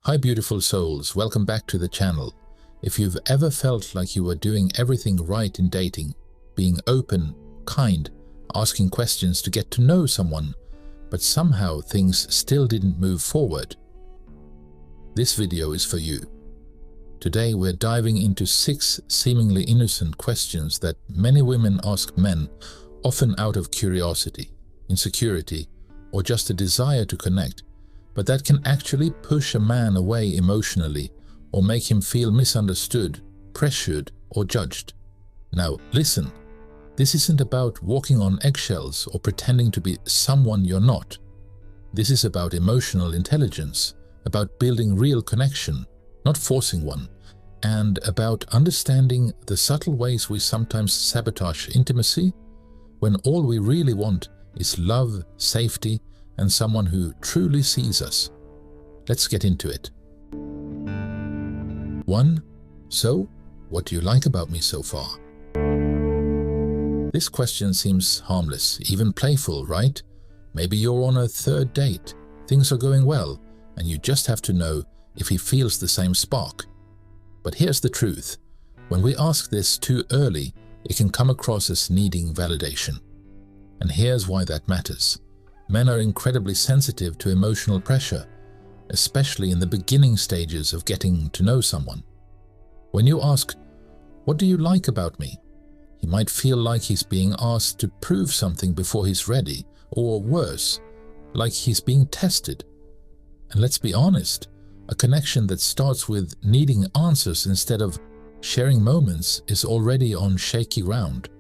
Hi beautiful souls, welcome back to the channel. If you've ever felt like you were doing everything right in dating, being open, kind, asking questions to get to know someone, but somehow things still didn't move forward, this video is for you. Today we're diving into 6 seemingly innocent questions that many women ask men, often out of curiosity, insecurity, or just a desire to connect, but that can actually push a man away emotionally or make him feel misunderstood, pressured, or judged. Now listen, this isn't about walking on eggshells or pretending to be someone you're not. This is about emotional intelligence, about building real connection, not forcing one, and about understanding the subtle ways we sometimes sabotage intimacy when all we really want is love, safety, and someone who truly sees us. Let's get into it. 1. So, what do you like about me so far? This question seems harmless, even playful, right? Maybe you're on a 3rd date, things are going well, and you just have to know if he feels the same spark. But here's the truth. When we ask this too early, it can come across as needing validation. And here's why that matters. Men are incredibly sensitive to emotional pressure, especially in the beginning stages of getting to know someone. When you ask, "What do you like about me?" he might feel like he's being asked to prove something before he's ready, or worse, like he's being tested. And let's be honest, a connection that starts with needing answers instead of sharing moments is already on shaky ground.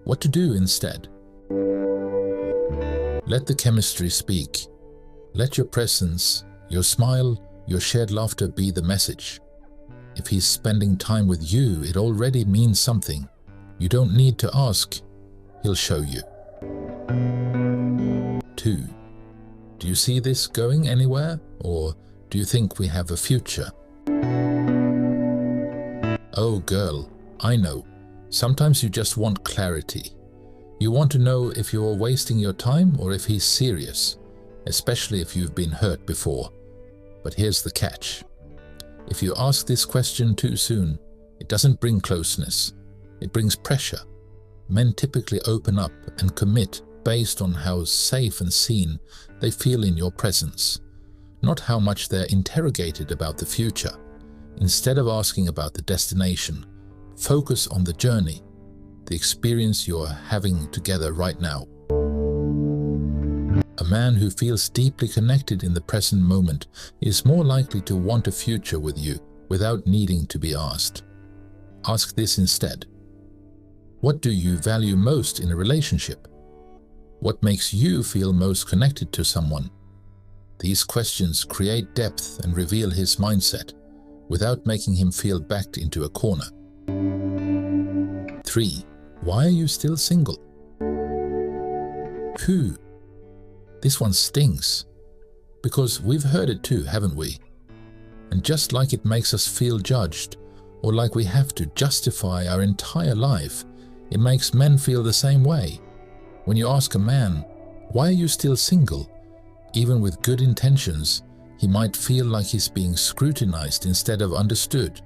What to do instead? Let the chemistry speak. Let your presence, your smile, your shared laughter be the message. If he's spending time with you, it already means something. You don't need to ask, he'll show you. 2. Do you see this going anywhere, or do you think we have a future? Oh girl, I know. Sometimes you just want clarity. You want to know if you're wasting your time or if he's serious, especially if you've been hurt before. But here's the catch. If you ask this question too soon, it doesn't bring closeness. It brings pressure. Men typically open up and commit based on how safe and seen they feel in your presence, not how much they're interrogated about the future. Instead of asking about the destination, focus on the journey, the experience you're having together right now. A man who feels deeply connected in the present moment is more likely to want a future with you without needing to be asked. Ask this instead. What do you value most in a relationship? What makes you feel most connected to someone? These questions create depth and reveal his mindset without making him feel backed into a corner. 3. Why are you still single? Whew. This one stings. Because we've heard it too, haven't we? And just like it makes us feel judged, or like we have to justify our entire life, it makes men feel the same way. When you ask a man, "Why are you still single?" even with good intentions, he might feel like he's being scrutinized instead of understood.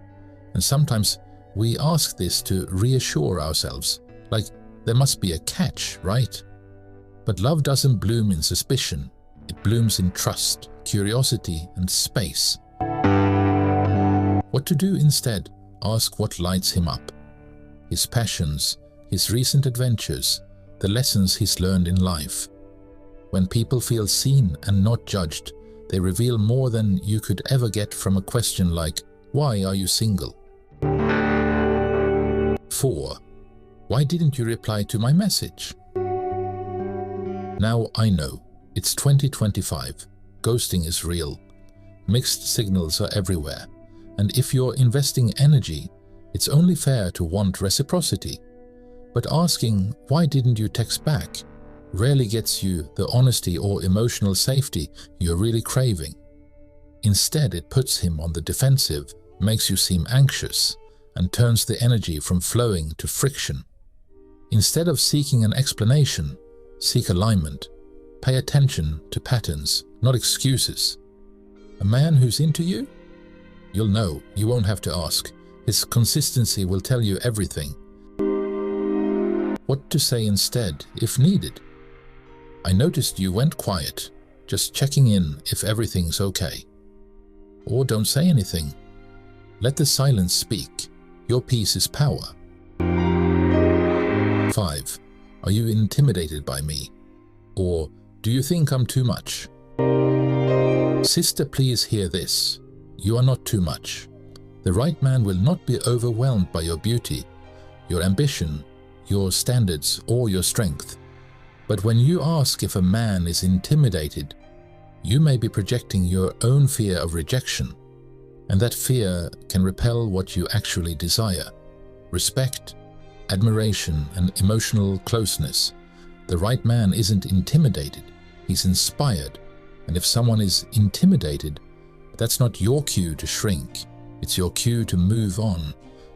And sometimes we ask this to reassure ourselves, like there must be a catch, right? But love doesn't bloom in suspicion. It blooms in trust, curiosity, and space. What to do instead? Ask what lights him up. His passions, his recent adventures, the lessons he's learned in life. When people feel seen and not judged, they reveal more than you could ever get from a question like, "Why are you single?" 4. Why didn't you reply to my message? Now I know, it's 2025. Ghosting is real. Mixed signals are everywhere. And if you're investing energy, it's only fair to want reciprocity. But asking, "Why didn't you text back?" rarely gets you the honesty or emotional safety you're really craving. Instead, it puts him on the defensive, makes you seem anxious, and turns the energy from flowing to friction. Instead of seeking an explanation, seek alignment. Pay attention to patterns, not excuses. A man who's into you You'll know, you won't have to ask. His consistency will tell you everything. What to say instead, if needed. I noticed you went quiet, just checking in if everything's okay. Or don't say anything. Let the silence speak. Your peace is power. 5. Are you intimidated by me? Or do you think I'm too much? Sister, please hear this. You are not too much. The right man will not be overwhelmed by your beauty, your ambition, your standards, or your strength. But when you ask if a man is intimidated, you may be projecting your own fear of rejection, and that fear can repel what you actually desire: respect, admiration, and emotional closeness. The right man isn't intimidated, he's inspired. And if someone is intimidated, that's not your cue to shrink, it's your cue to move on.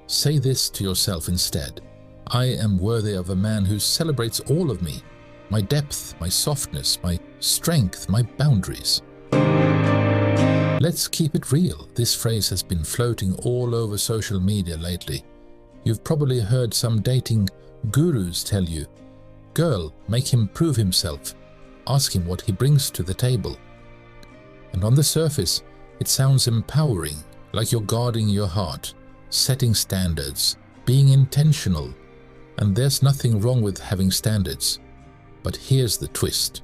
Say this to yourself instead: I am worthy of a man who celebrates all of me, my depth, my softness, my strength, my boundaries. Let's keep it real. This phrase has been floating all over social media lately. You've probably heard some dating gurus tell you, girl, make him prove himself. Ask him what he brings to the table. And on the surface, it sounds empowering, like you're guarding your heart, setting standards, being intentional. And there's nothing wrong with having standards. But here's the twist.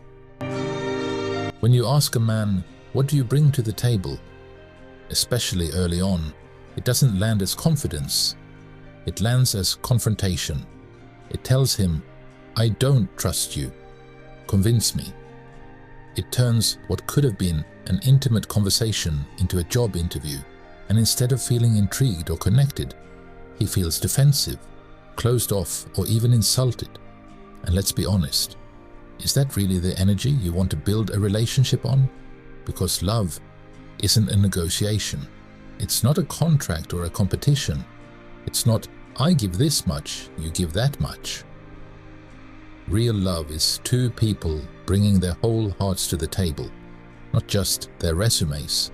When you ask a man, what do you bring to the table? Especially early on, it doesn't land as confidence. It lands as confrontation. It tells him, I don't trust you. Convince me. It turns what could have been an intimate conversation into a job interview, and instead of feeling intrigued or connected, he feels defensive, closed off, or even insulted. And let's be honest, is that really the energy you want to build a relationship on? Because love isn't a negotiation. It's not a contract or a competition. It's not, I give this much, you give that much. Real love is two people bringing their whole hearts to the table, not just their resumes.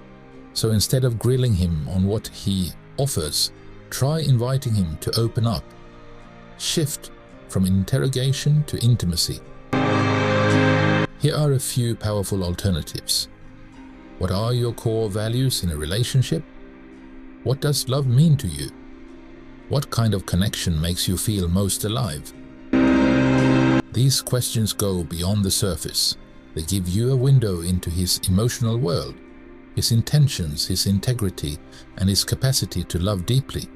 So instead of grilling him on what he offers, try inviting him to open up. Shift from interrogation to intimacy. Here are a few powerful alternatives. What are your core values in a relationship? What does love mean to you? What kind of connection makes you feel most alive? These questions go beyond the surface. They give you a window into his emotional world, his intentions, his integrity, and his capacity to love deeply.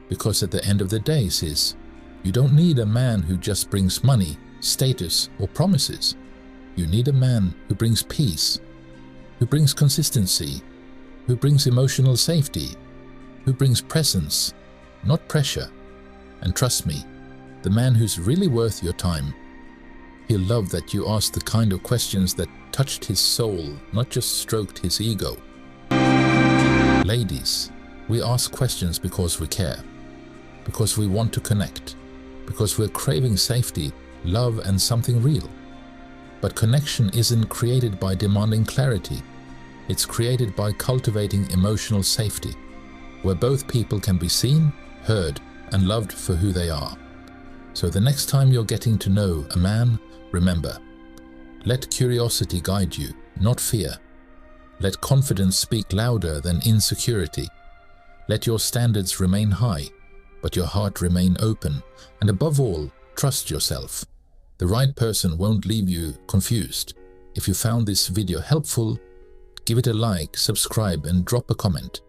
Because at the end of the day, sis, you don't need a man who just brings money, status, or promises. You need a man who brings peace, who brings consistency, who brings emotional safety, who brings presence, not pressure. And trust me, the man who's really worth your time, he'll love that you ask the kind of questions that touched his soul, not just stroked his ego. Ladies, we ask questions because we care, because we want to connect, because we're craving safety, love, and something real. But connection isn't created by demanding clarity. It's created by cultivating emotional safety, where both people can be seen, heard, and loved for who they are. So the next time you're getting to know a man, remember, let curiosity guide you, not fear. Let confidence speak louder than insecurity. Let your standards remain high, but your heart remain open. And above all, trust yourself. The right person won't leave you confused. If you found this video helpful, give it a like, subscribe, and drop a comment.